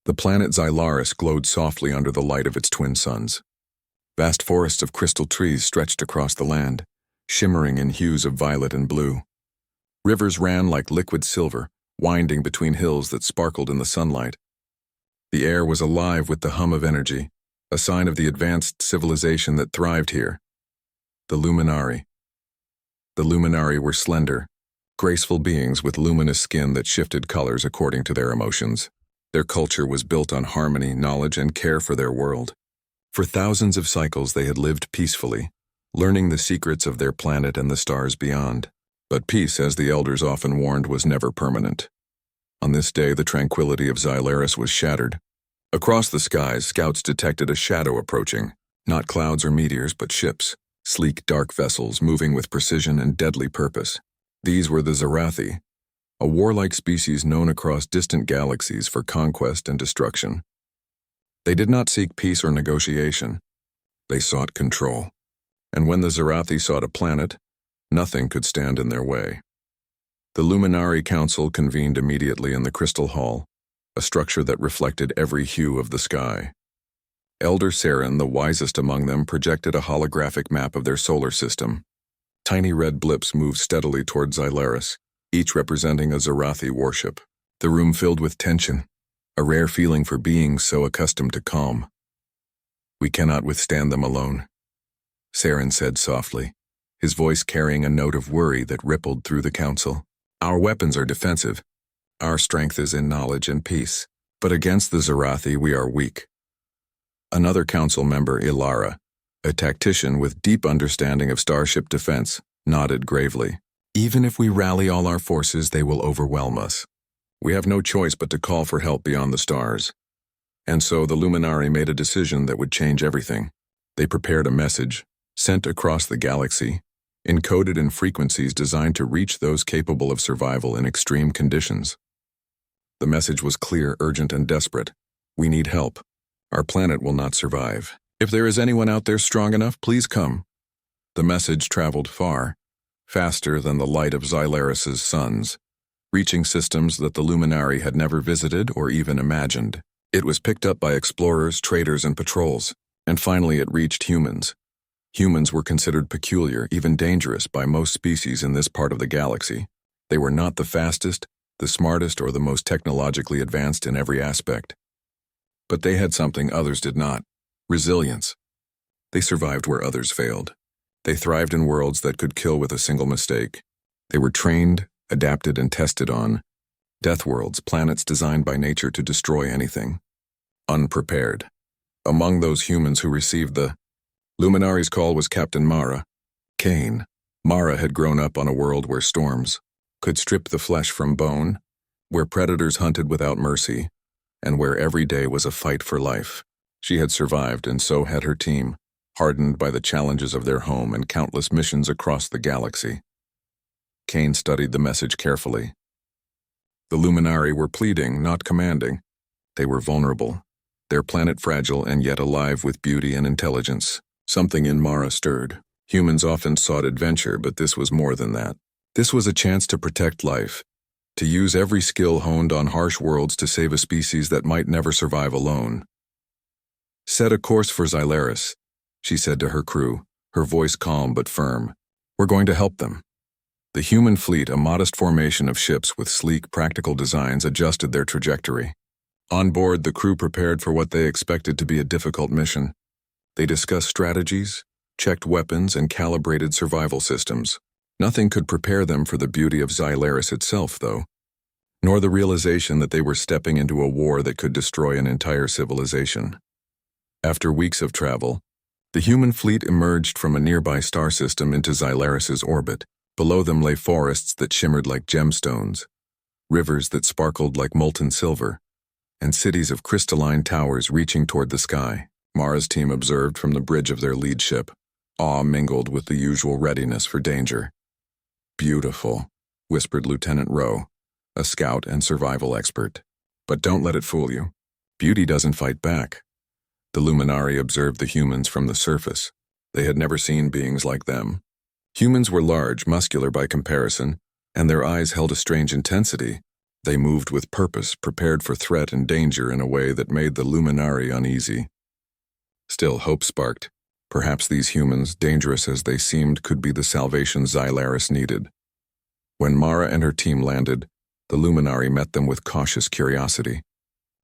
The planet Xylaris glowed softly under the light of its twin suns. Vast forests of crystal trees stretched across the land, shimmering in hues of violet and blue. Rivers ran like liquid silver, winding between hills that sparkled in the sunlight. The air was alive with the hum of energy, a sign of the advanced civilization that thrived here. The Luminari. The Luminari were slender, graceful beings with luminous skin that shifted colors according to their emotions. Their culture was built on harmony, knowledge, and care for their world. For thousands of cycles they had lived peacefully, learning the secrets of their planet and the stars beyond. But peace, as the elders often warned, was never permanent. On this day, the tranquility of Xylaris was shattered. Across the skies, scouts detected a shadow approaching, not clouds or meteors, but ships, sleek dark vessels moving with precision and deadly purpose. These were the Zarathi, a warlike species known across distant galaxies for conquest and destruction. They did not seek peace or negotiation. They sought control. And when the Zarathi sought a planet, nothing could stand in their way. The Luminari Council convened immediately in the Crystal Hall, a structure that reflected every hue of the sky. Elder Saren, the wisest among them, projected a holographic map of their solar system. Tiny red blips moved steadily toward Xylaris, each representing a Zarathi warship. The room filled with tension, a rare feeling for beings so accustomed to calm. "We cannot withstand them alone," Saren said softly, his voice carrying a note of worry that rippled through the council. "Our weapons are defensive. Our strength is in knowledge and peace. But against the Zarathi we are weak." Another council member, Ilara, a tactician with deep understanding of starship defense, nodded gravely. "Even if we rally all our forces, they will overwhelm us. We have no choice but to call for help beyond the stars." And so the Luminari made a decision that would change everything. They prepared a message, sent across the galaxy, encoded in frequencies designed to reach those capable of survival in extreme conditions. The message was clear, urgent, and desperate. "We need help. Our planet will not survive. If there is anyone out there strong enough, please come." The message traveled far, faster than the light of Xylaris' suns, reaching systems that the Luminari had never visited or even imagined. It was picked up by explorers, traders, and patrols, and finally it reached humans. Humans were considered peculiar, even dangerous, by most species in this part of the galaxy. They were not the fastest, the smartest, or the most technologically advanced in every aspect. But they had something others did not: resilience. They survived where others failed. They thrived in worlds that could kill with a single mistake. They were trained, adapted, and tested on Deathworlds, planets designed by nature to destroy anything. Unprepared. Among those humans who received the Luminari's call was Captain Mara. Kane. Mara had grown up on a world where storms could strip the flesh from bone, where predators hunted without mercy, and where every day was a fight for life. She had survived, and so had her team, hardened by the challenges of their home and countless missions across the galaxy. Kane studied the message carefully. The Luminari were pleading, not commanding. They were vulnerable, their planet fragile and yet alive with beauty and intelligence. Something in Mara stirred. Humans often sought adventure, but this was more than that. This was a chance to protect life, to use every skill honed on harsh worlds to save a species that might never survive alone. "Set a course for Xylaris," she said to her crew, her voice calm but firm. "We're going to help them." The human fleet, a modest formation of ships with sleek, practical designs, adjusted their trajectory. On board, the crew prepared for what they expected to be a difficult mission. They discussed strategies, checked weapons, and calibrated survival systems. Nothing could prepare them for the beauty of Xylaris itself, though, nor the realization that they were stepping into a war that could destroy an entire civilization. After weeks of travel, the human fleet emerged from a nearby star system into Xylaris' orbit. Below them lay forests that shimmered like gemstones, rivers that sparkled like molten silver, and cities of crystalline towers reaching toward the sky. Mara's team observed from the bridge of their lead ship, awe mingled with the usual readiness for danger. "Beautiful," whispered Lieutenant Rowe, a scout and survival expert. "But don't let it fool you. Beauty doesn't fight back." The Luminari observed the humans from the surface. They had never seen beings like them. Humans were large, muscular by comparison, and their eyes held a strange intensity, They moved with purpose, prepared for threat and danger in a way that made the Luminari uneasy. Still, hope sparked. Perhaps these humans, dangerous as they seemed, could be the salvation Xylaris needed. When Mara and her team landed, the Luminari met them with cautious curiosity.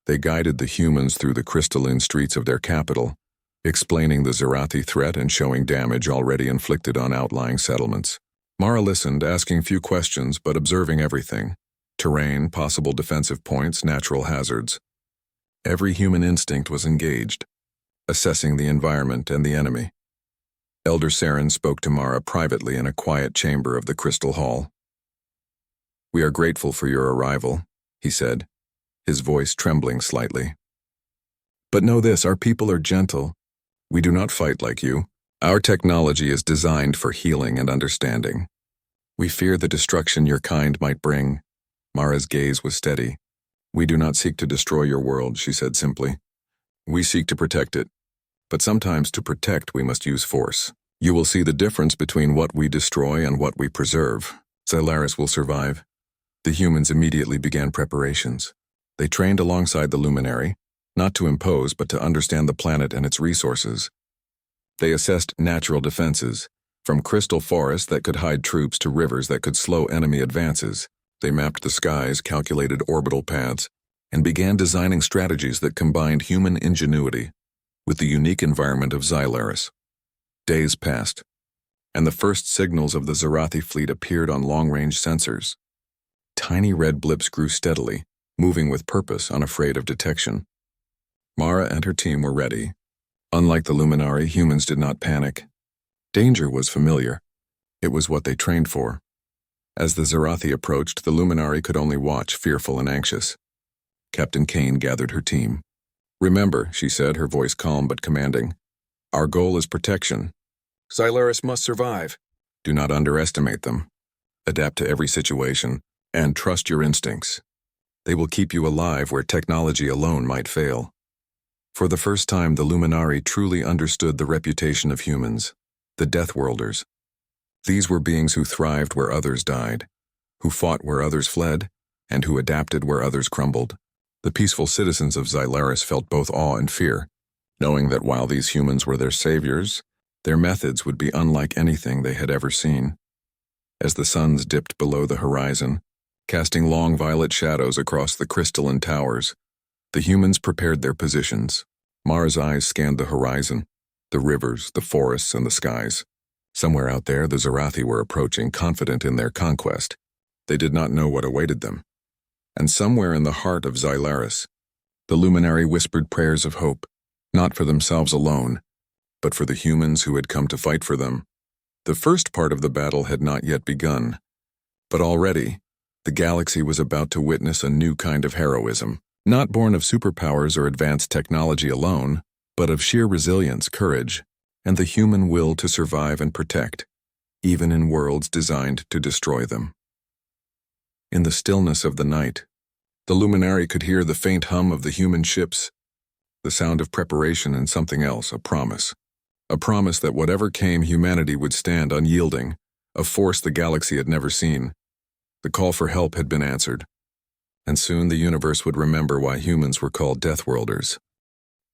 They guided the humans through the crystalline streets of their capital, explaining the Zerathi threat and showing damage already inflicted on outlying settlements. Mara listened, asking few questions but observing everything: terrain, possible defensive points, natural hazards. Every human instinct was engaged, assessing the environment and the enemy. Elder Saren spoke to Mara privately in a quiet chamber of the Crystal Hall. "We are grateful for your arrival," he said, his voice trembling slightly. "But know this, our people are gentle. We do not fight like you. Our technology is designed for healing and understanding. We fear the destruction your kind might bring." Mara's gaze was steady. "We do not seek to destroy your world," she said simply. "We seek to protect it. But sometimes to protect we must use force. You will see the difference between what we destroy and what we preserve. Xylaris will survive." The humans immediately began preparations. They trained alongside the Luminary, not to impose but to understand the planet and its resources. They assessed natural defenses, from crystal forests that could hide troops to rivers that could slow enemy advances. They mapped the skies, calculated orbital paths, and began designing strategies that combined human ingenuity with the unique environment of Xylaris. Days passed, and the first signals of the Zerathi fleet appeared on long-range sensors. Tiny red blips grew steadily, moving with purpose, unafraid of detection. Mara and her team were ready. Unlike the Luminari, humans did not panic. Danger was familiar. It was what they trained for. As the Zerathi approached, the Luminari could only watch, fearful and anxious. Captain Kane gathered her team. "Remember," she said, her voice calm but commanding, "our goal is protection. Xylaris must survive. Do not underestimate them. Adapt to every situation, and trust your instincts. They will keep you alive where technology alone might fail." For the first time, the Luminari truly understood the reputation of humans, the Deathworlders. These were beings who thrived where others died, who fought where others fled, and who adapted where others crumbled. The peaceful citizens of Xylaris felt both awe and fear, knowing that while these humans were their saviors, their methods would be unlike anything they had ever seen. As the suns dipped below the horizon, casting long violet shadows across the crystalline towers, the humans prepared their positions. Mara's eyes scanned the horizon, the rivers, the forests, and the skies. Somewhere out there, the Zerathi were approaching, confident in their conquest. They did not know what awaited them. And somewhere in the heart of Xylaris, the Luminary whispered prayers of hope, not for themselves alone, but for the humans who had come to fight for them. The first part of the battle had not yet begun, but already, the galaxy was about to witness a new kind of heroism, not born of superpowers or advanced technology alone, but of sheer resilience, courage, and the human will to survive and protect, even in worlds designed to destroy them. In the stillness of the night, the Luminary could hear the faint hum of the human ships, the sound of preparation and something else, a promise. A promise that whatever came, humanity would stand unyielding, a force the galaxy had never seen. The call for help had been answered, and soon the universe would remember why humans were called Deathworlders.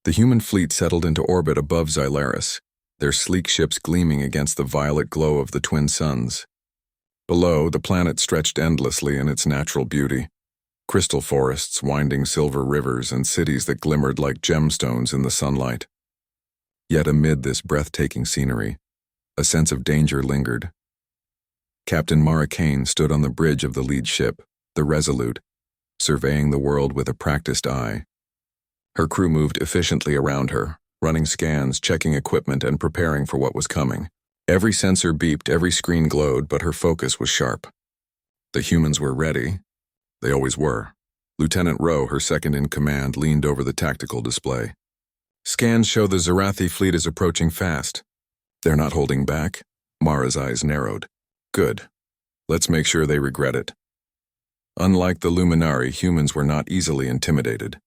The human fleet settled into orbit above Xylaris, their sleek ships gleaming against the violet glow of the twin suns. Below, the planet stretched endlessly in its natural beauty. Crystal forests, winding silver rivers, and cities that glimmered like gemstones in the sunlight. Yet amid this breathtaking scenery, a sense of danger lingered. Captain Mara Kane stood on the bridge of the lead ship, the Resolute, surveying the world with a practiced eye. Her crew moved efficiently around her, running scans, checking equipment, and preparing for what was coming. Every sensor beeped, every screen glowed, but her focus was sharp. The humans were ready. They always were. Lieutenant Rowe, her second-in-command, leaned over the tactical display. "Scans show the Zerathi fleet is approaching fast. They're not holding back." Mara's eyes narrowed. "Good. Let's make sure they regret it." Unlike the Luminari, humans were not easily intimidated.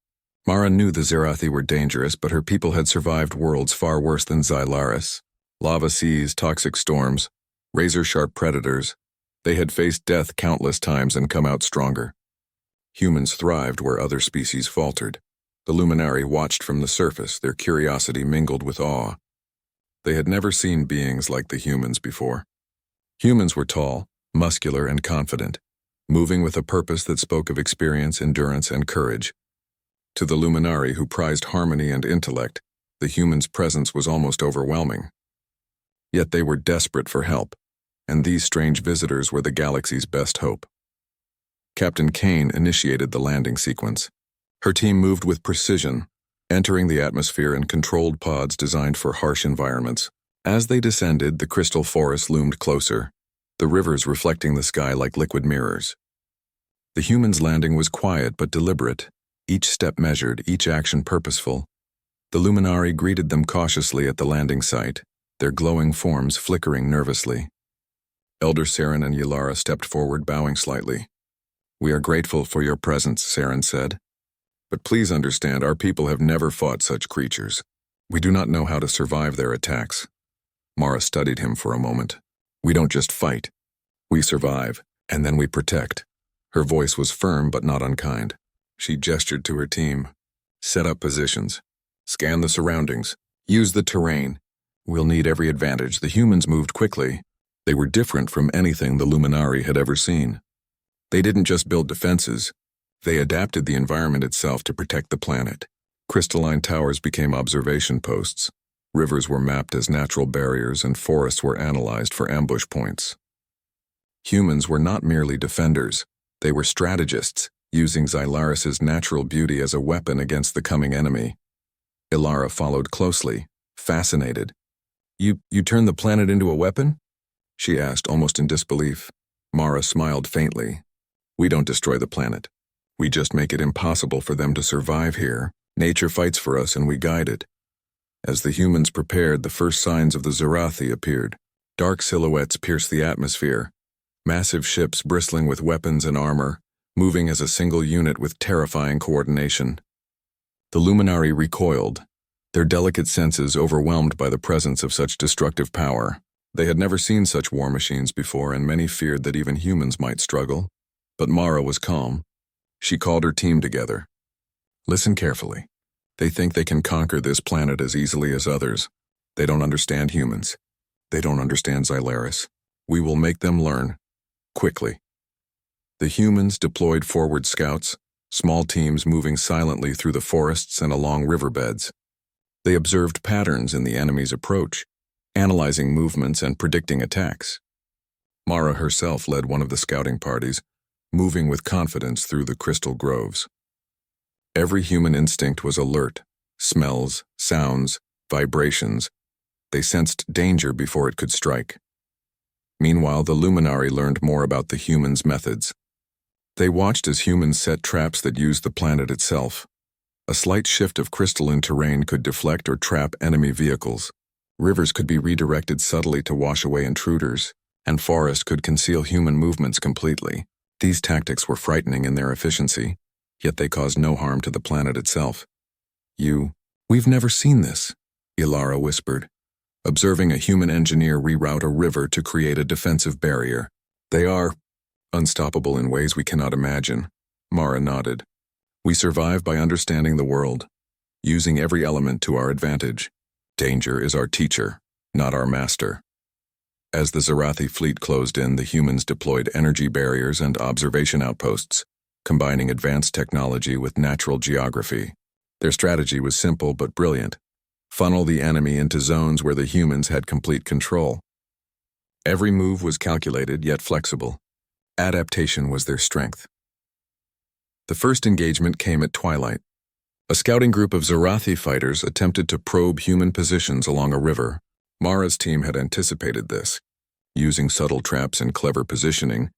Mara knew the Zerathi were dangerous, but her people had survived worlds far worse than Xylaris. Lava seas, toxic storms, razor-sharp predators. They had faced death countless times and come out stronger. Humans thrived where other species faltered. The Luminari watched from the surface, their curiosity mingled with awe. They had never seen beings like the humans before. Humans were tall, muscular, and confident, moving with a purpose that spoke of experience, endurance, and courage. To the Luminari, who prized harmony and intellect, the humans' presence was almost overwhelming. Yet they were desperate for help, and these strange visitors were the galaxy's best hope. Captain Kane initiated the landing sequence. Her team moved with precision, entering the atmosphere in controlled pods designed for harsh environments. As they descended, the crystal forest loomed closer, the rivers reflecting the sky like liquid mirrors. The humans' landing was quiet but deliberate, each step measured, each action purposeful. The Luminari greeted them cautiously at the landing site, their glowing forms flickering nervously. Elder Saren and Ylara stepped forward, bowing slightly. "We are grateful for your presence," Saren said. "But please understand, our people have never fought such creatures. We do not know how to survive their attacks." Mara studied him for a moment. "We don't just fight. We survive, and then we protect." Her voice was firm but not unkind. She gestured to her team. "Set up positions. Scan the surroundings. Use the terrain. We'll need every advantage." The humans moved quickly. They were different from anything the Luminari had ever seen. They didn't just build defenses. They adapted the environment itself to protect the planet. Crystalline towers became observation posts. Rivers were mapped as natural barriers, and forests were analyzed for ambush points. Humans were not merely defenders. They were strategists, using Xylaris's natural beauty as a weapon against the coming enemy. Ylara followed closely, fascinated. You turned the planet into a weapon?" she asked, almost in disbelief. Mara smiled faintly. "We don't destroy the planet. We just make it impossible for them to survive here. Nature fights for us and we guide it." As the humans prepared, the first signs of the Zarathi appeared. Dark silhouettes pierced the atmosphere. Massive ships bristling with weapons and armor, moving as a single unit with terrifying coordination. The Luminari recoiled, their delicate senses overwhelmed by the presence of such destructive power. They had never seen such war machines before, and many feared that even humans might struggle. But Mara was calm. She called her team together. "Listen carefully. They think they can conquer this planet as easily as others. They don't understand humans. They don't understand Xylaris. We will make them learn. Quickly." The humans deployed forward scouts, small teams moving silently through the forests and along riverbeds. They observed patterns in the enemy's approach, analyzing movements and predicting attacks. Mara herself led one of the scouting parties, moving with confidence through the crystal groves. Every human instinct was alert: smells, sounds, vibrations. They sensed danger before it could strike. Meanwhile, the Luminari learned more about the humans' methods. They watched as humans set traps that used the planet itself. A slight shift of crystalline terrain could deflect or trap enemy vehicles. Rivers could be redirected subtly to wash away intruders, and forests could conceal human movements completely. These tactics were frightening in their efficiency, yet they caused no harm to the planet itself. We've never seen this," Ylara whispered, observing a human engineer reroute a river to create a defensive barrier. "They are unstoppable in ways we cannot imagine," Mara nodded. "We survive by understanding the world, using every element to our advantage. Danger is our teacher, not our master." As the Zarathi fleet closed in, the humans deployed energy barriers and observation outposts, combining advanced technology with natural geography. Their strategy was simple but brilliant: funnel the enemy into zones where the humans had complete control. Every move was calculated yet flexible. Adaptation was their strength. The first engagement came at twilight. A scouting group of Zarathi fighters attempted to probe human positions along a river. Mara's team had anticipated this. Using subtle traps and clever positioning,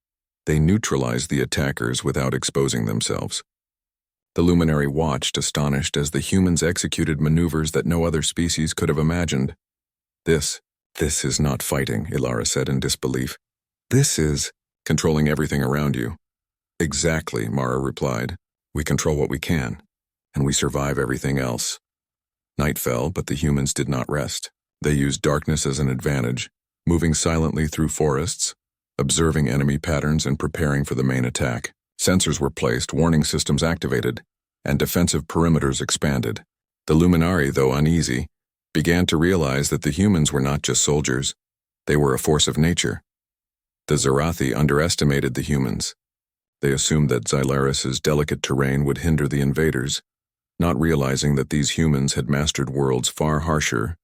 they neutralized the attackers without exposing themselves. The Luminari watched, astonished, as the humans executed maneuvers that no other species could have imagined. This is not fighting," Ylara said in disbelief. "This is controlling everything around you." "Exactly," Mara replied. "We control what we can, and we survive everything else." Night fell, but the humans did not rest. They used darkness as an advantage, moving silently through forests, observing enemy patterns and preparing for the main attack. Sensors were placed, warning systems activated, and defensive perimeters expanded. The Luminari, though uneasy, began to realize that the humans were not just soldiers, they were a force of nature. The Zarathi underestimated the humans. They assumed that Xylaris's delicate terrain would hinder the invaders, not realizing that these humans had mastered worlds far harsher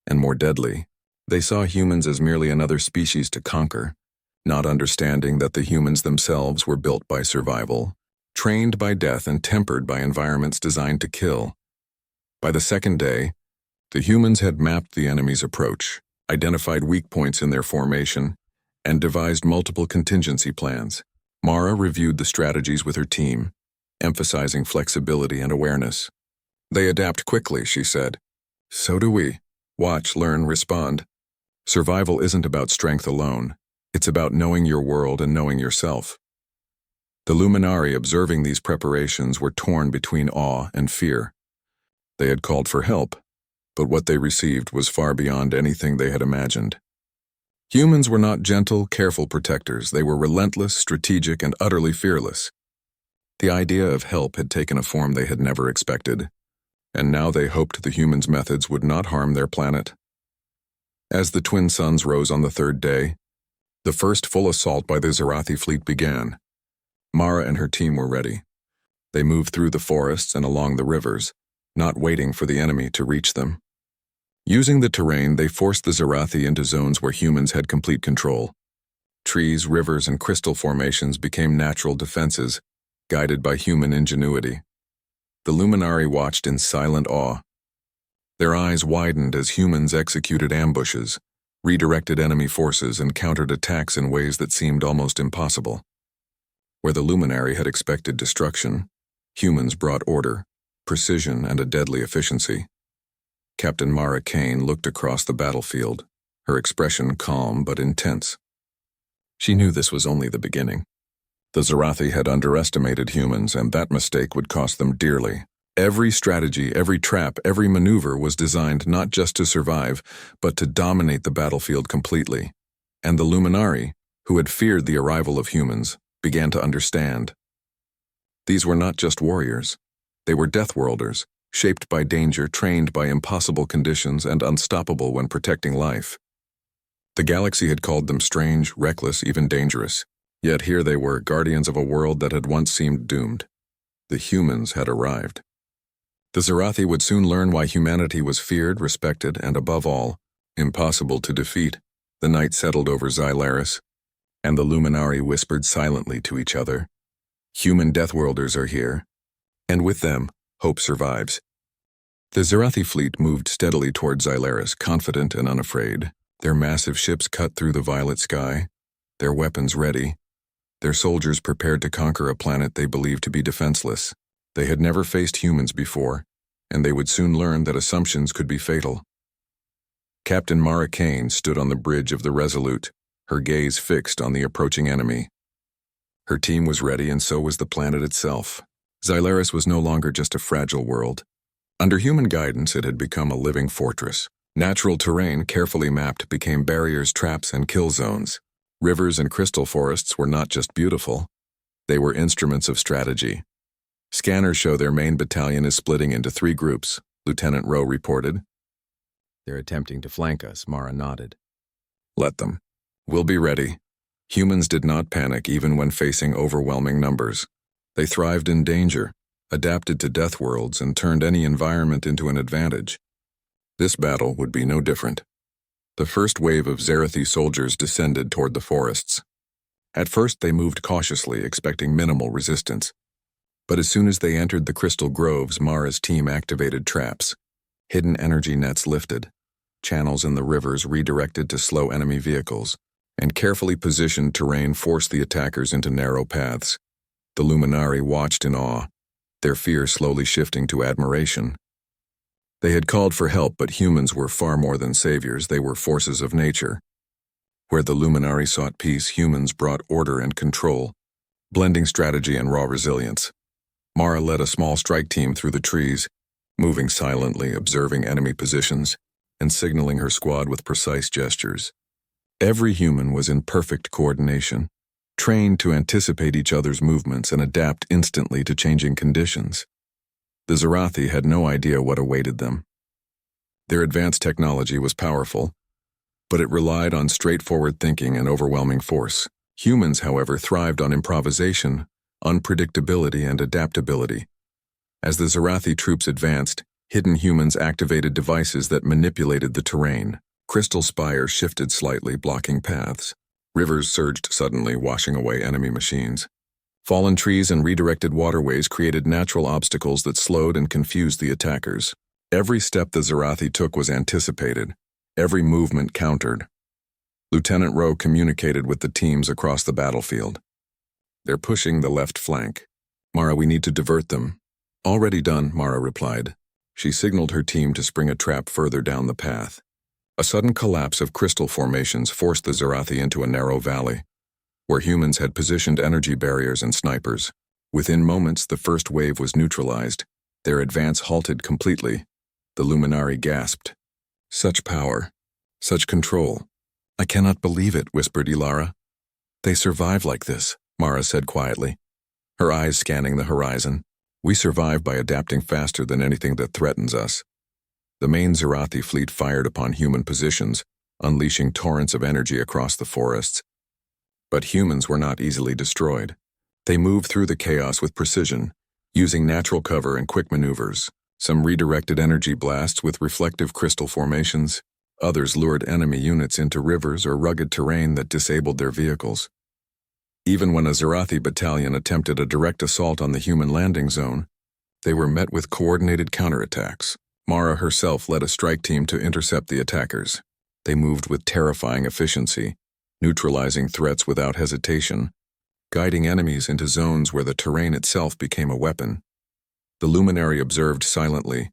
and more deadly. They saw humans as merely another species to conquer, not understanding that the humans themselves were built by survival, trained by death and tempered by environments designed to kill. By the second day, the humans had mapped the enemy's approach, identified weak points in their formation, and devised multiple contingency plans. Mara reviewed the strategies with her team, emphasizing flexibility and awareness. "They adapt quickly," she said. "So do we. Watch, learn, respond. Survival isn't about strength alone. It's about knowing your world and knowing yourself." The Luminari, observing these preparations, were torn between awe and fear. They had called for help, but what they received was far beyond anything they had imagined. Humans were not gentle, careful protectors. They were relentless, strategic, and utterly fearless. The idea of help had taken a form they had never expected, and now they hoped the humans' methods would not harm their planet. As the twin suns rose on the third day, the first full assault by the Zarathi fleet began. Mara and her team were ready. They moved through the forests and along the rivers, not waiting for the enemy to reach them. Using the terrain, they forced the Zarathi into zones where humans had complete control. Trees, rivers, and crystal formations became natural defenses, guided by human ingenuity. The Luminari watched in silent awe. Their eyes widened as humans executed ambushes, redirected enemy forces, and countered attacks in ways that seemed almost impossible. Where the Luminari had expected destruction, humans brought order, precision, and a deadly efficiency. Captain Mara Kane looked across the battlefield, her expression calm but intense. She knew this was only the beginning. The Zarathi had underestimated humans, and that mistake would cost them dearly. Every strategy, every trap, every maneuver was designed not just to survive, but to dominate the battlefield completely. And the Luminari, who had feared the arrival of humans, began to understand. These were not just warriors. They were Deathworlders, shaped by danger, trained by impossible conditions, and unstoppable when protecting life. The galaxy had called them strange, reckless, even dangerous. Yet here they were, guardians of a world that had once seemed doomed. The humans had arrived. The Zarathi would soon learn why humanity was feared, respected, and above all, impossible to defeat. The night settled over Xylaris, and the Luminari whispered silently to each other. Human Deathworlders are here, and with them, hope survives. The Zarathi fleet moved steadily toward Xylaris, confident and unafraid. Their massive ships cut through the violet sky, their weapons ready, their soldiers prepared to conquer a planet they believed to be defenseless. They had never faced humans before, and they would soon learn that assumptions could be fatal. Captain Mara Kane stood on the bridge of the Resolute, her gaze fixed on the approaching enemy. Her team was ready, and so was the planet itself. Xylaris was no longer just a fragile world. Under human guidance, it had become a living fortress. Natural terrain, carefully mapped, became barriers, traps, and kill zones. Rivers and crystal forests were not just beautiful. They were instruments of strategy. Scanners show their main battalion is splitting into 3 groups, Lieutenant Rowe reported. "They're attempting to flank us," Mara nodded. "Let them. We'll be ready." Humans did not panic even when facing overwhelming numbers. They thrived in danger, adapted to death worlds, and turned any environment into an advantage. This battle would be no different. The first wave of Zarathi soldiers descended toward the forests. At first they moved cautiously, expecting minimal resistance. But as soon as they entered the crystal groves, Mara's team activated traps. Hidden energy nets lifted, channels in the rivers redirected to slow enemy vehicles, and carefully positioned terrain forced the attackers into narrow paths. The Luminari watched in awe, their fear slowly shifting to admiration. They had called for help, but humans were far more than saviors. They were forces of nature. Where the Luminari sought peace, humans brought order and control, blending strategy and raw resilience. Mara led a small strike team through the trees, moving silently, observing enemy positions, and signaling her squad with precise gestures. Every human was in perfect coordination, trained to anticipate each other's movements and adapt instantly to changing conditions. The Zarathi had no idea what awaited them. Their advanced technology was powerful, but it relied on straightforward thinking and overwhelming force. Humans, however, thrived on improvisation, unpredictability, and adaptability. As the Zarathi troops advanced, hidden humans activated devices that manipulated the terrain. Crystal spires shifted slightly, blocking paths. Rivers surged suddenly, washing away enemy machines. Fallen trees and redirected waterways created natural obstacles that slowed and confused the attackers. Every step the Zarathi took was anticipated, every movement countered. Lieutenant Rowe communicated with the teams across the battlefield. "They're pushing the left flank. Mara, we need to divert them." "Already done," Mara replied. She signaled her team to spring a trap further down the path. A sudden collapse of crystal formations forced the Zarathi into a narrow valley, where humans had positioned energy barriers and snipers. Within moments, the first wave was neutralized. Their advance halted completely. The Luminari gasped. "Such power. Such control. I cannot believe it," whispered Ilara. "They survive like this," Mara said quietly, her eyes scanning the horizon. "We survive by adapting faster than anything that threatens us." The main Zarathi fleet fired upon human positions, unleashing torrents of energy across the forests. But humans were not easily destroyed. They moved through the chaos with precision, using natural cover and quick maneuvers. Some redirected energy blasts with reflective crystal formations. Others lured enemy units into rivers or rugged terrain that disabled their vehicles. Even when a Zarathi battalion attempted a direct assault on the human landing zone, they were met with coordinated counterattacks. Mara herself led a strike team to intercept the attackers. They moved with terrifying efficiency, neutralizing threats without hesitation, guiding enemies into zones where the terrain itself became a weapon. The Luminary observed silently,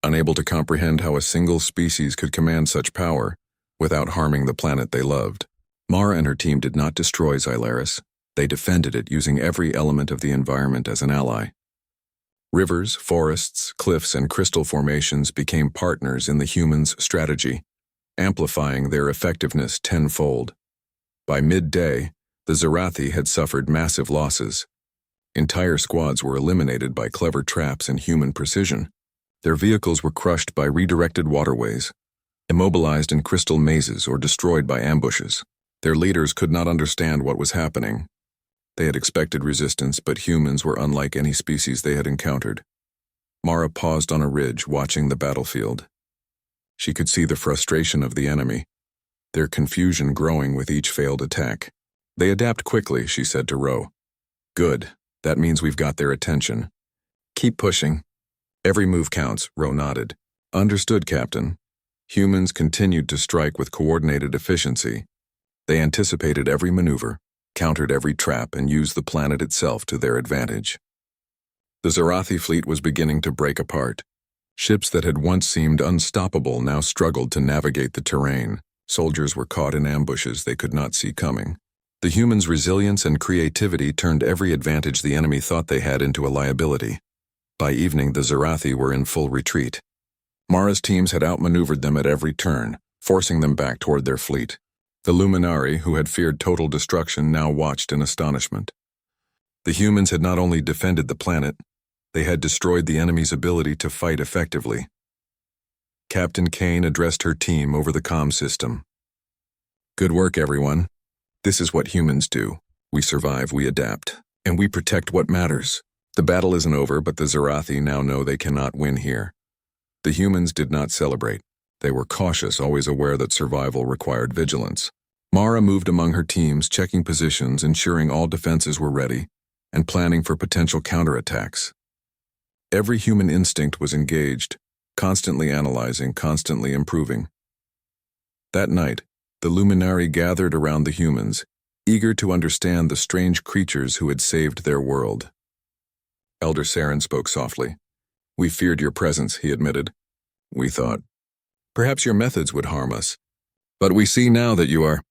unable to comprehend how a single species could command such power without harming the planet they loved. Mara and her team did not destroy Xylaris. They defended it using every element of the environment as an ally. Rivers, forests, cliffs, and crystal formations became partners in the humans' strategy, amplifying their effectiveness tenfold. By midday, the Zarathi had suffered massive losses. Entire squads were eliminated by clever traps and human precision. Their vehicles were crushed by redirected waterways, immobilized in crystal mazes, or destroyed by ambushes. Their leaders could not understand what was happening. They had expected resistance, but humans were unlike any species they had encountered. Mara paused on a ridge, watching the battlefield. She could see the frustration of the enemy, their confusion growing with each failed attack. "They adapt quickly," she said to Rowe. "Good. That means we've got their attention. Keep pushing. Every move counts," Rowe nodded. "Understood, Captain." Humans continued to strike with coordinated efficiency. They anticipated every maneuver, countered every trap, and used the planet itself to their advantage. The Zarathi fleet was beginning to break apart. Ships that had once seemed unstoppable now struggled to navigate the terrain. Soldiers were caught in ambushes they could not see coming. The humans' resilience and creativity turned every advantage the enemy thought they had into a liability. By evening, the Zarathi were in full retreat. Mara's teams had outmaneuvered them at every turn, forcing them back toward their fleet. The Luminari, who had feared total destruction, now watched in astonishment. The humans had not only defended the planet, they had destroyed the enemy's ability to fight effectively. Captain Kane addressed her team over the comm system. "Good work, everyone. This is what humans do. We survive, we adapt, and we protect what matters. The battle isn't over, but the Zarathi now know they cannot win here." The humans did not celebrate. They were cautious, always aware that survival required vigilance. Mara moved among her teams, checking positions, ensuring all defenses were ready, and planning for potential counterattacks. Every human instinct was engaged, constantly analyzing, constantly improving. That night, the Luminari gathered around the humans, eager to understand the strange creatures who had saved their world. Elder Saren spoke softly. "We feared your presence," he admitted. "We thought perhaps your methods would harm us. But we see now that you are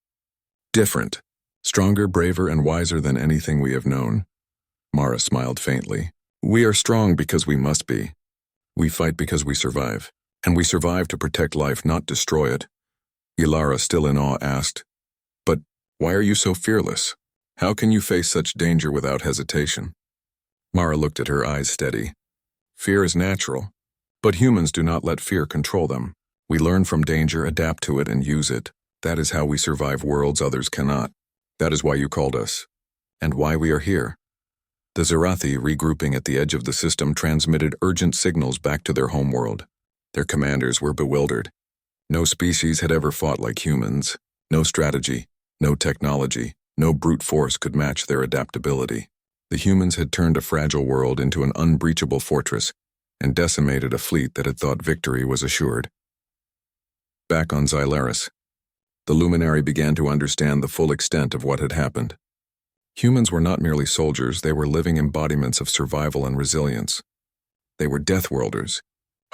different, stronger, braver, and wiser than anything we have known." Mara smiled faintly. "We are strong because we must be. We fight because we survive. And we survive to protect life, not destroy it." Ilara, still in awe, asked, "But why are you so fearless? How can you face such danger without hesitation? Mara looked at her, eyes steady. Fear is natural, but humans do not let fear control them. We learn from danger, adapt to it, and use it. That is how we survive worlds others cannot. That is why you called us, and why we are here. The Zarathi, regrouping at the edge of the system, transmitted urgent signals back to their homeworld. Their commanders were bewildered. No species had ever fought like humans. No strategy, no technology, no brute force could match their adaptability. The humans had turned a fragile world into an unbreachable fortress and decimated a fleet that had thought victory was assured. Back on Xylaris, the Luminary began to understand the full extent of what had happened. Humans were not merely soldiers, they were living embodiments of survival and resilience. They were Deathworlders,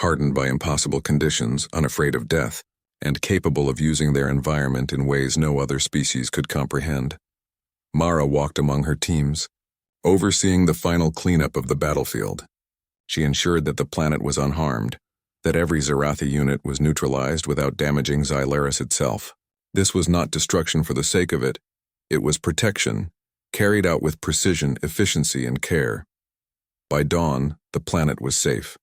hardened by impossible conditions, unafraid of death, and capable of using their environment in ways no other species could comprehend. Mara walked among her teams, overseeing the final cleanup of the battlefield. She ensured that the planet was unharmed, that every Zarathi unit was neutralized without damaging Xylaris itself. This was not destruction for the sake of it. It was protection, carried out with precision, efficiency, and care. By dawn, the planet was safe.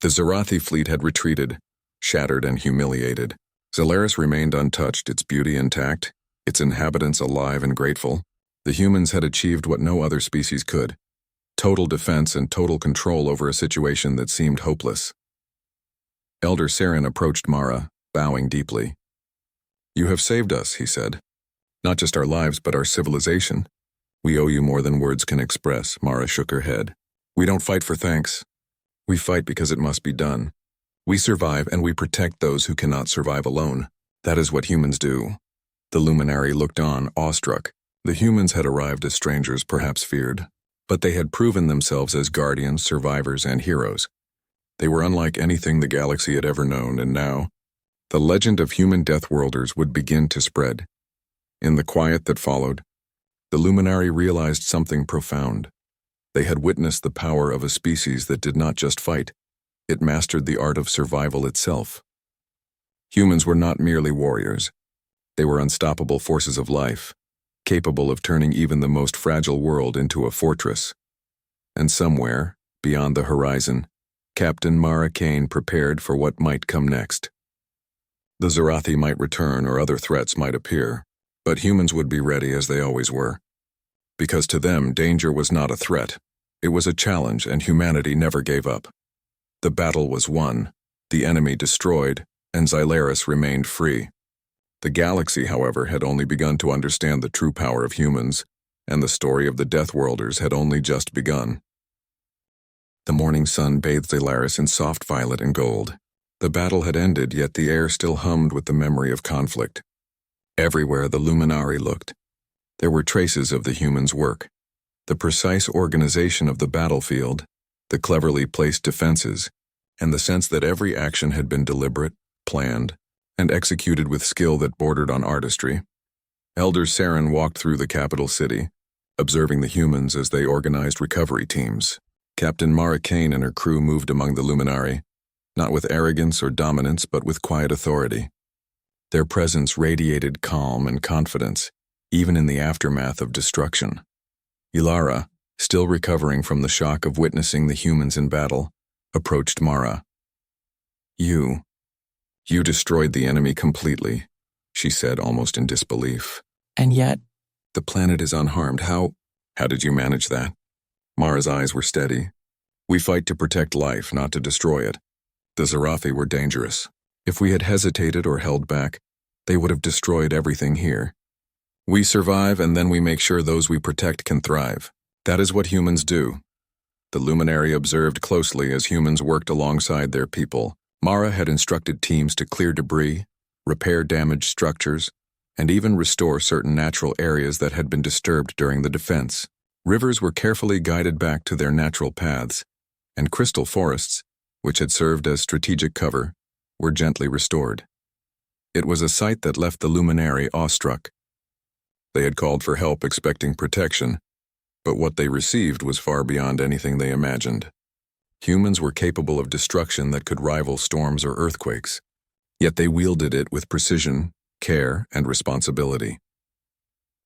The Zarathi fleet had retreated, shattered and humiliated. Xylaris remained untouched, its beauty intact, its inhabitants alive and grateful. The humans had achieved what no other species could: total defense and total control over a situation that seemed hopeless. Elder Saren approached Mara, bowing deeply. "You have saved us," he said. "Not just our lives, but our civilization. We owe you more than words can express." Mara shook her head. "We don't fight for thanks. We fight because it must be done. We survive and we protect those who cannot survive alone. That is what humans do." The Luminary looked on, awestruck. The humans had arrived as strangers, perhaps feared, but they had proven themselves as guardians, survivors, and heroes. They were unlike anything the galaxy had ever known, and now, the legend of human Deathworlders would begin to spread. In the quiet that followed, the Luminary realized something profound. They had witnessed the power of a species that did not just fight, it mastered the art of survival itself. Humans were not merely warriors. They were unstoppable forces of life, capable of turning even the most fragile world into a fortress. And somewhere, beyond the horizon, Captain Mara Kane prepared for what might come next. The Zarathi might return or other threats might appear, but humans would be ready as they always were. Because to them, danger was not a threat. It was a challenge, and humanity never gave up. The battle was won, the enemy destroyed, and Xylaris remained free. The galaxy, however, had only begun to understand the true power of humans, and the story of the Deathworlders had only just begun. The morning sun bathed Xylaris in soft violet and gold. The battle had ended, yet the air still hummed with the memory of conflict. Everywhere the Luminari looked, there were traces of the humans' work. The precise organization of the battlefield, the cleverly placed defenses, and the sense that every action had been deliberate, planned, and executed with skill that bordered on artistry. Elder Saren walked through the capital city, observing the humans as they organized recovery teams. Captain Mara Kane and her crew moved among the Luminari, not with arrogance or dominance, but with quiet authority. Their presence radiated calm and confidence, even in the aftermath of destruction. Ilara, still recovering from the shock of witnessing the humans in battle, approached Mara. You destroyed the enemy completely," she said, almost in disbelief. "And yet—" "The planet is unharmed. How did you manage that?" Mara's eyes were steady. "We fight to protect life, not to destroy it. The Zarathi were dangerous. If we had hesitated or held back, they would have destroyed everything here. We survive, and then we make sure those we protect can thrive. That is what humans do." The Luminary observed closely as humans worked alongside their people. Mara had instructed teams to clear debris, repair damaged structures, and even restore certain natural areas that had been disturbed during the defense. Rivers were carefully guided back to their natural paths, and crystal forests, which had served as strategic cover, were gently restored. It was a sight that left the Luminary awestruck. They had called for help expecting protection, but what they received was far beyond anything they imagined. Humans were capable of destruction that could rival storms or earthquakes, yet they wielded it with precision, care, and responsibility.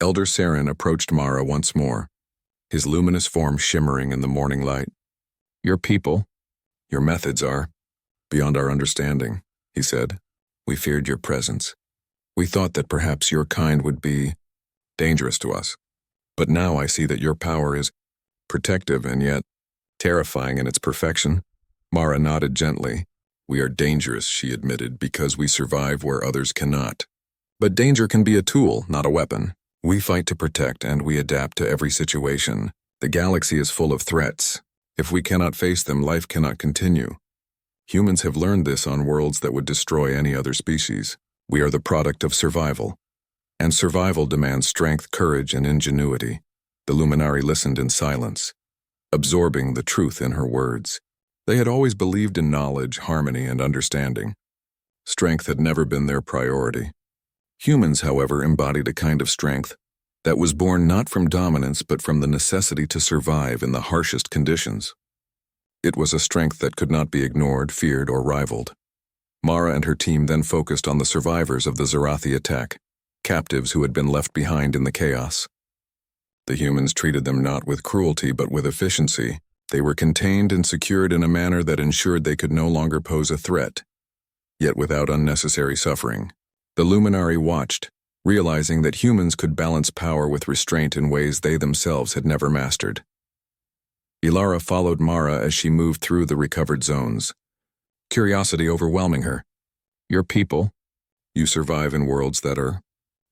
Elder Saren approached Mara once more, his luminous form shimmering in the morning light. Your people, your methods are beyond our understanding, he said. We feared your presence. We thought that perhaps your kind would be dangerous to us. But now I see that your power is protective and yet terrifying in its perfection. Mara nodded gently. We are dangerous, she admitted, because we survive where others cannot. But danger can be a tool, not a weapon. We fight to protect and we adapt to every situation. The galaxy is full of threats. If we cannot face them, life cannot continue. Humans have learned this on worlds that would destroy any other species. We are the product of survival. And survival demands strength, courage, and ingenuity. The Luminari listened in silence, absorbing the truth in her words. They had always believed in knowledge, harmony, and understanding. Strength had never been their priority. Humans, however, embodied a kind of strength that was born not from dominance but from the necessity to survive in the harshest conditions. It was a strength that could not be ignored, feared, or rivaled. Mara and her team then focused on the survivors of the Zarathi attack, captives who had been left behind in the chaos. The humans treated them not with cruelty but with efficiency. They were contained and secured in a manner that ensured they could no longer pose a threat, yet without unnecessary suffering. The Luminari watched, realizing that humans could balance power with restraint in ways they themselves had never mastered. Ilara followed Mara as she moved through the recovered zones, curiosity overwhelming her. Your people, you survive in worlds that are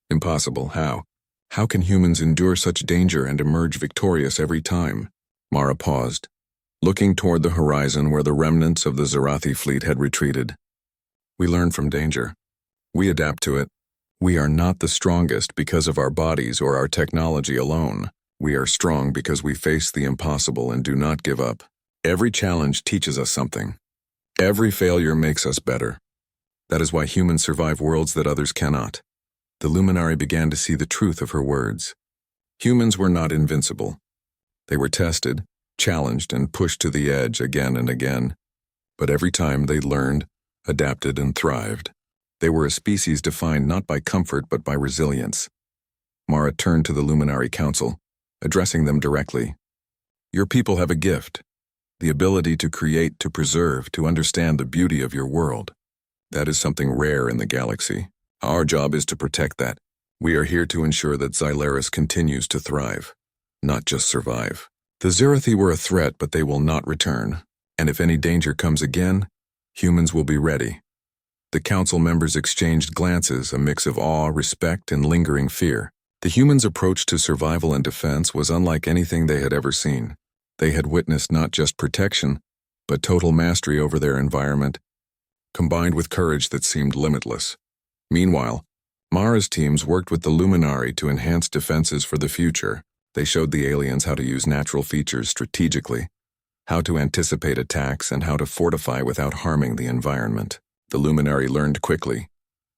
impossible. How? How can humans endure such danger and emerge victorious every time? Mara paused, looking toward the horizon where the remnants of the Zarathi fleet had retreated. We learn from danger. We adapt to it. We are not the strongest because of our bodies or our technology alone. We are strong because we face the impossible and do not give up. Every challenge teaches us something. Every failure makes us better. That is why humans survive worlds that others cannot. The Luminari began to see the truth of her words. Humans were not invincible. They were tested, challenged, and pushed to the edge again and again. But every time they learned, adapted, and thrived. They were a species defined not by comfort but by resilience. Mara turned to the Luminari Council, addressing them directly. Your people have a gift, the ability to create, to preserve, to understand the beauty of your world. That is something rare in the galaxy. Our job is to protect that. We are here to ensure that Xylaris continues to thrive, not just survive. The Zarathi were a threat, but they will not return. And if any danger comes again, humans will be ready. The council members exchanged glances, a mix of awe, respect, and lingering fear. The humans' approach to survival and defense was unlike anything they had ever seen. They had witnessed not just protection, but total mastery over their environment, combined with courage that seemed limitless. Meanwhile, Mara's teams worked with the Luminari to enhance defenses for the future. They showed the aliens how to use natural features strategically, how to anticipate attacks, and how to fortify without harming the environment. The Luminari learned quickly,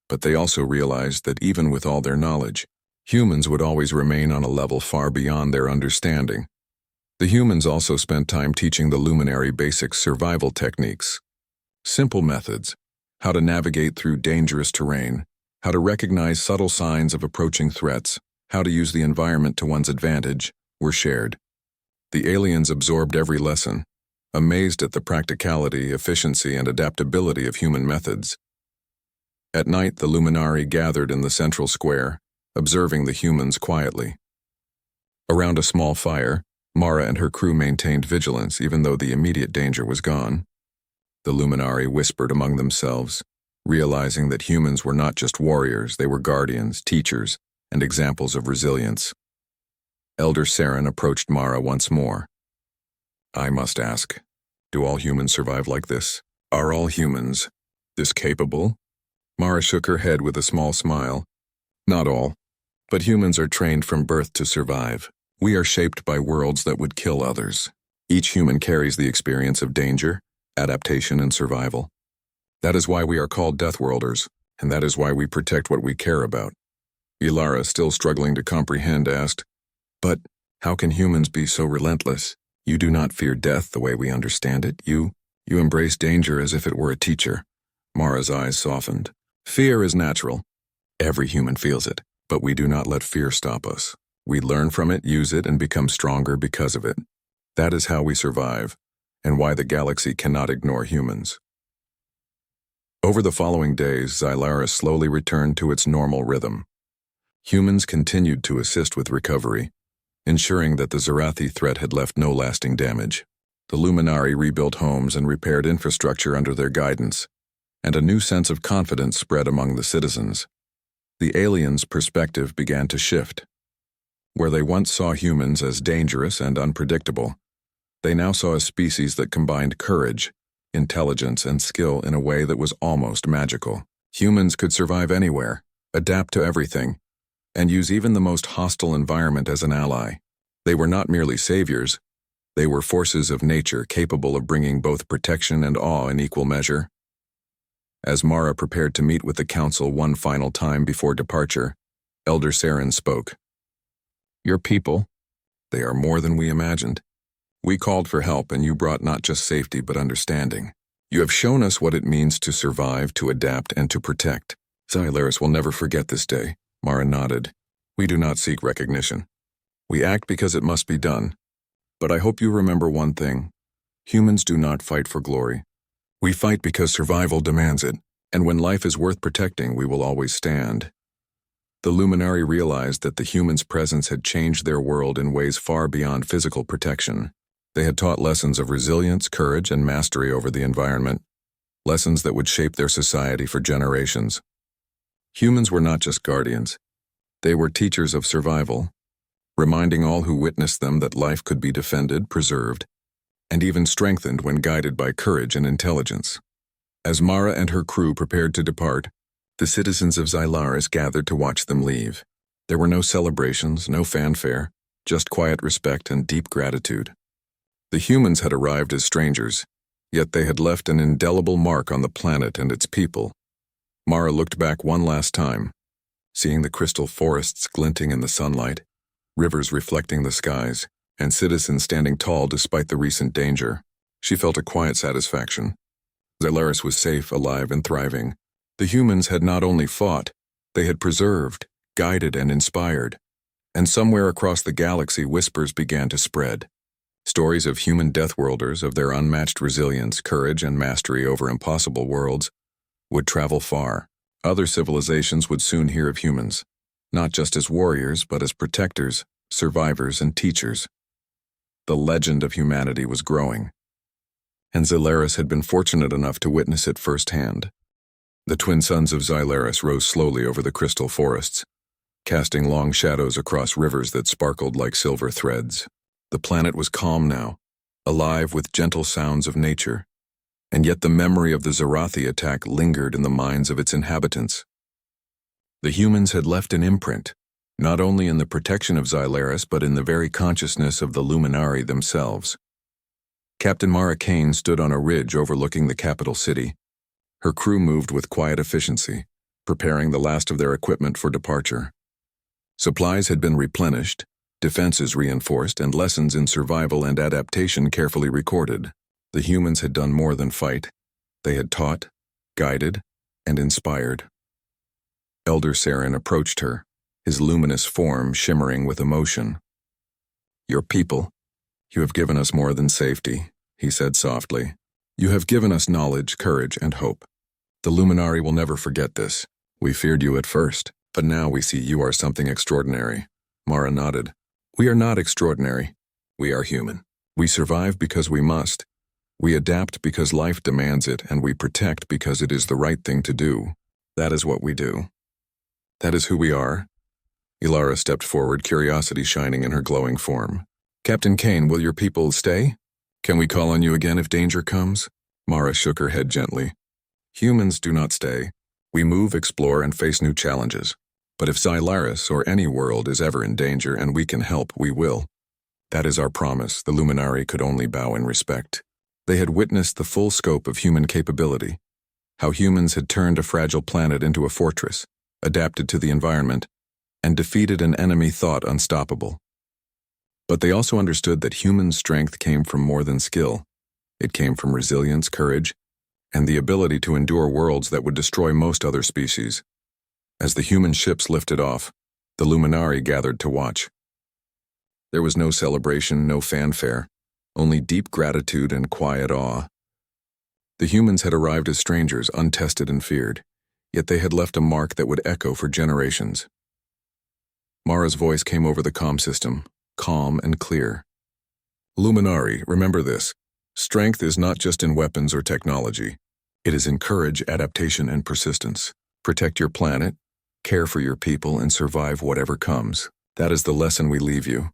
but they also realized that even with all their knowledge, humans would always remain on a level far beyond their understanding. The humans also spent time teaching the Luminari basic survival techniques. Simple methods, how to navigate through dangerous terrain, how to recognize subtle signs of approaching threats, how to use the environment to one's advantage, were shared. The aliens absorbed every lesson, amazed at the practicality, efficiency, and adaptability of human methods. At night, the Luminari gathered in the central square, observing the humans quietly. Around a small fire, Mara and her crew maintained vigilance even though the immediate danger was gone. The Luminari whispered among themselves, realizing that humans were not just warriors, they were guardians, teachers, and examples of resilience. Elder Saren approached Mara once more. I must ask, do all humans survive like this? Are all humans this capable? Mara shook her head with a small smile. Not all, but humans are trained from birth to survive. We are shaped by worlds that would kill others. Each human carries the experience of danger, adaptation, and survival. That is why we are called Deathworlders, and that is why we protect what we care about. Ilara, still struggling to comprehend, asked, But how can humans be so relentless? You do not fear death the way we understand it. You embrace danger as if it were a teacher. Mara's eyes softened. Fear is natural. Every human feels it. But we do not let fear stop us. We learn from it, use it, and become stronger because of it. That is how we survive, and why the galaxy cannot ignore humans. Over the following days, Xylaris slowly returned to its normal rhythm. Humans continued to assist with recovery, ensuring that the Zarathi threat had left no lasting damage. The Luminari rebuilt homes and repaired infrastructure under their guidance, and a new sense of confidence spread among the citizens. The aliens' perspective began to shift. Where they once saw humans as dangerous and unpredictable, they now saw a species that combined courage, intelligence, and skill in a way that was almost magical. Humans could survive anywhere, adapt to everything, and use even the most hostile environment as an ally. They were not merely saviors, they were forces of nature capable of bringing both protection and awe in equal measure. As Mara prepared to meet with the council one final time before departure, Elder Saren spoke. Your people, they are more than we imagined. We called for help and you brought not just safety but understanding. You have shown us what it means to survive, to adapt, and to protect. Xylaris will never forget this day. Mara nodded. We do not seek recognition. We act because it must be done. But I hope you remember one thing. Humans do not fight for glory. We fight because survival demands it, and when life is worth protecting, we will always stand. The Luminari realized that the humans' presence had changed their world in ways far beyond physical protection. They had taught lessons of resilience, courage, and mastery over the environment, lessons that would shape their society for generations. Humans were not just guardians. They were teachers of survival, reminding all who witnessed them that life could be defended, preserved, and even strengthened when guided by courage and intelligence. As Mara and her crew prepared to depart, the citizens of Xylaris gathered to watch them leave. There were no celebrations, no fanfare, just quiet respect and deep gratitude. The humans had arrived as strangers, yet they had left an indelible mark on the planet and its people. Mara looked back one last time, seeing the crystal forests glinting in the sunlight, rivers reflecting the skies, and citizens standing tall despite the recent danger. She felt a quiet satisfaction. Xylaris was safe, alive, and thriving. The humans had not only fought, they had preserved, guided, and inspired. And somewhere across the galaxy, whispers began to spread. Stories of human Deathworlders, of their unmatched resilience, courage, and mastery over impossible worlds, would travel far. Other civilizations would soon hear of humans, not just as warriors, but as protectors, survivors, and teachers. The legend of humanity was growing, and Xylaris had been fortunate enough to witness it firsthand. The twin suns of Xylaris rose slowly over the crystal forests, casting long shadows across rivers that sparkled like silver threads. The planet was calm now, alive with gentle sounds of nature, and yet the memory of the Zarathi attack lingered in the minds of its inhabitants. The humans had left an imprint, not only in the protection of Xylaris but in the very consciousness of the Luminari themselves. Captain Mara Kane stood on a ridge overlooking the capital city. Her crew moved with quiet efficiency, preparing the last of their equipment for departure. Supplies had been replenished, defenses reinforced, and lessons in survival and adaptation carefully recorded. The humans had done more than fight. They had taught, guided, and inspired. Elder Saren approached her, his luminous form shimmering with emotion. Your people, you have given us more than safety, he said softly. You have given us knowledge, courage, and hope. The Luminari will never forget this. We feared you at first, but now we see you are something extraordinary. Mara nodded. We are not extraordinary. We are human. We survive because we must. We adapt because life demands it, and we protect because it is the right thing to do. That is what we do. That is who we are. Ilara stepped forward, curiosity shining in her glowing form. Captain Kane, will your people stay? Can we call on you again if danger comes? Mara shook her head gently. Humans do not stay. We move, explore, and face new challenges. But if Xylaris or any world is ever in danger and we can help, we will. That is our promise. The Luminari could only bow in respect. They had witnessed the full scope of human capability, how humans had turned a fragile planet into a fortress, adapted to the environment, and defeated an enemy thought unstoppable. But they also understood that human strength came from more than skill. It came from resilience, courage, and the ability to endure worlds that would destroy most other species. As the human ships lifted off, The Luminari gathered to watch. There was no celebration, no fanfare, only deep gratitude and quiet awe. The humans had arrived as strangers, untested and feared, yet they had left a mark that would echo for generations. Mara's voice came over the comm system, calm and clear. Luminari, remember this. Strength is not just in weapons or technology. It is in courage, adaptation, and persistence. Protect your planet, care for your people, and survive whatever comes. That is the lesson we leave you.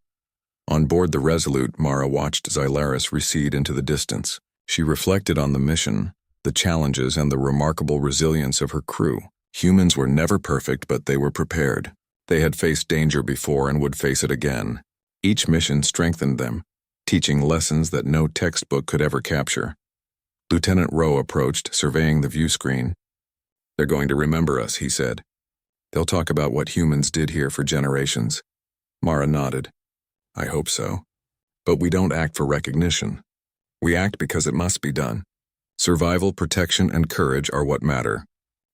On board the Resolute, Mara watched Xylaris recede into the distance. She reflected on the mission, the challenges, and the remarkable resilience of her crew. Humans were never perfect, but they were prepared. They had faced danger before and would face it again. Each mission strengthened them, teaching lessons that no textbook could ever capture. Lieutenant Rowe approached, surveying the view screen. "They're going to remember us," he said. "They'll talk about what humans did here for generations." Mara nodded. "I hope so. But we don't act for recognition. We act because it must be done. Survival, protection, and courage are what matter.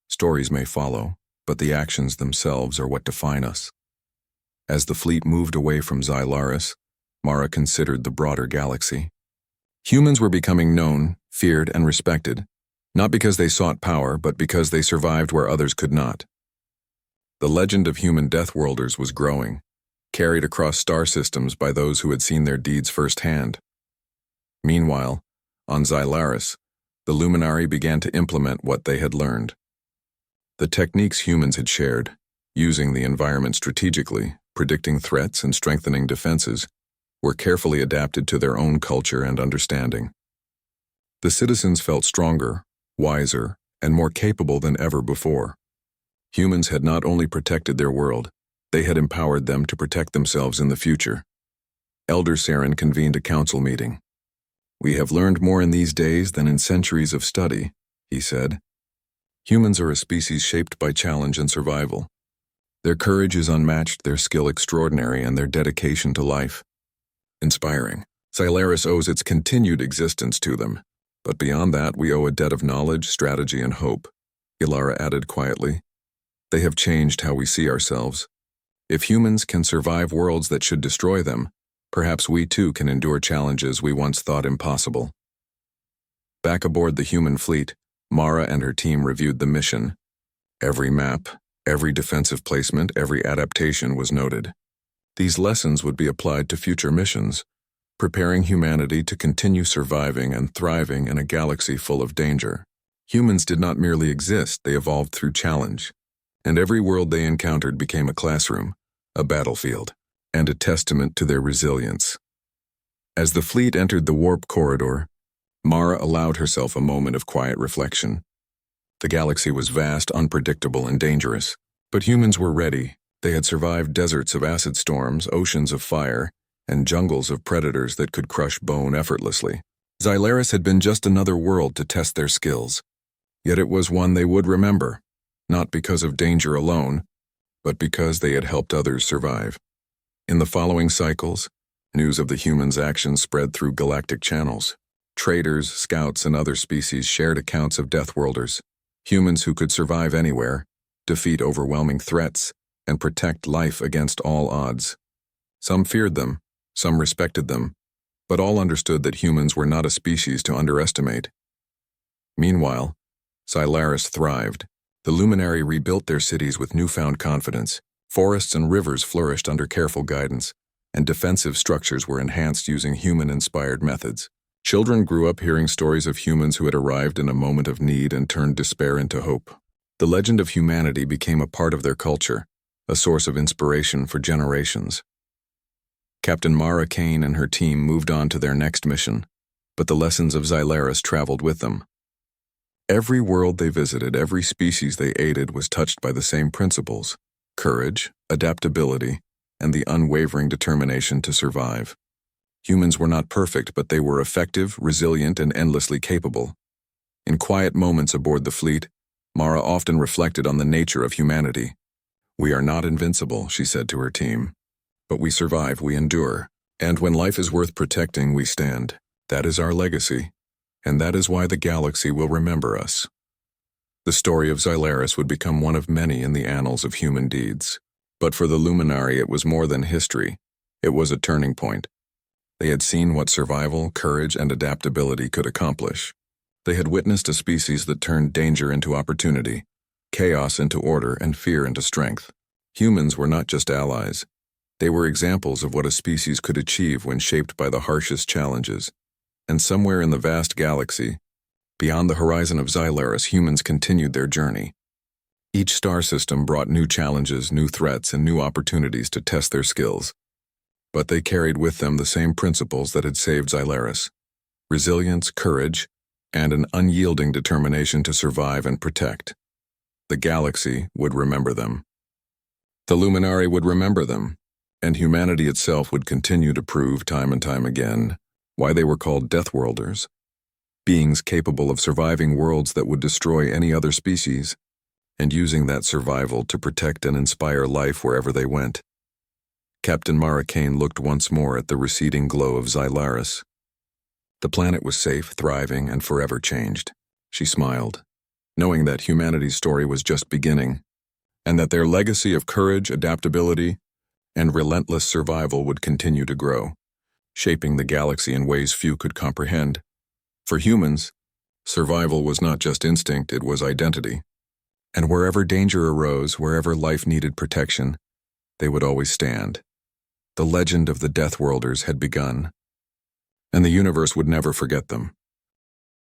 Stories may follow, but the actions themselves are what define us." As the fleet moved away from Xylaris, Mara considered the broader galaxy. Humans were becoming known, feared, and respected, not because they sought power, but because they survived where others could not. The legend of human Deathworlders was growing, carried across star systems by those who had seen their deeds firsthand. Meanwhile, on Xylaris, the Luminari began to implement what they had learned. The techniques humans had shared, using the environment strategically, predicting threats and strengthening defenses, were carefully adapted to their own culture and understanding. The citizens felt stronger, wiser, and more capable than ever before. Humans had not only protected their world, they had empowered them to protect themselves in the future. Elder Saren convened a council meeting. "We have learned more in these days than in centuries of study," he said. "Humans are a species shaped by challenge and survival. Their courage is unmatched, their skill extraordinary, and their dedication to life inspiring. Xylaris owes its continued existence to them. But beyond that, we owe a debt of knowledge, strategy, and hope," Ilara added quietly. "They have changed how we see ourselves. If humans can survive worlds that should destroy them, perhaps we too can endure challenges we once thought impossible." Back aboard the human fleet, Mara and her team reviewed the mission. Every map, every defensive placement, every adaptation was noted. These lessons would be applied to future missions, preparing humanity to continue surviving and thriving in a galaxy full of danger. Humans did not merely exist, they evolved through challenge. And every world they encountered became a classroom, a battlefield, and a testament to their resilience. As the fleet entered the warp corridor, Mara allowed herself a moment of quiet reflection. The galaxy was vast, unpredictable, and dangerous, but humans were ready. They had survived deserts of acid storms, oceans of fire, and jungles of predators that could crush bone effortlessly. Xylaris had been just another world to test their skills, yet it was one they would remember, not because of danger alone, but because they had helped others survive. In the following cycles, news of the humans' actions spread through galactic channels. Traders, scouts, and other species shared accounts of Deathworlders, humans who could survive anywhere, defeat overwhelming threats, and protect life against all odds. Some feared them, some respected them, but all understood that humans were not a species to underestimate. Meanwhile, Xylaris thrived. The Luminari rebuilt their cities with newfound confidence. Forests and rivers flourished under careful guidance, and defensive structures were enhanced using human-inspired methods. Children grew up hearing stories of humans who had arrived in a moment of need and turned despair into hope. The legend of humanity became a part of their culture, a source of inspiration for generations. Captain Mara Kane and her team moved on to their next mission, but the lessons of Xylaris traveled with them. Every world they visited, every species they aided was touched by the same principles: courage, adaptability, and the unwavering determination to survive. Humans were not perfect, but they were effective, resilient, and endlessly capable. In quiet moments aboard the fleet, Mara often reflected on the nature of humanity. "We are not invincible," she said to her team. "But we survive, we endure. And when life is worth protecting, we stand. That is our legacy. And that is why the galaxy will remember us." The story of Xylaris would become one of many in the annals of human deeds. But for the Luminari, it was more than history. It was a turning point. They had seen what survival, courage, and adaptability could accomplish. They had witnessed a species that turned danger into opportunity, chaos into order, and fear into strength. Humans were not just allies. They were examples of what a species could achieve when shaped by the harshest challenges. And somewhere in the vast galaxy, beyond the horizon of Xylaris, humans continued their journey. Each star system brought new challenges, new threats, and new opportunities to test their skills. But they carried with them the same principles that had saved Xylaris: resilience, courage, and an unyielding determination to survive and protect. The galaxy would remember them. The Luminari would remember them, and humanity itself would continue to prove time and time again why they were called Deathworlders, beings capable of surviving worlds that would destroy any other species, and using that survival to protect and inspire life wherever they went. Captain Mara Kane looked once more at the receding glow of Xylaris. The planet was safe, thriving, and forever changed. She smiled, knowing that humanity's story was just beginning, and that their legacy of courage, adaptability, and relentless survival would continue to grow, shaping the galaxy in ways few could comprehend. For humans, survival was not just instinct, it was identity. And wherever danger arose, wherever life needed protection, they would always stand. The legend of the Deathworlders had begun, and the universe would never forget them.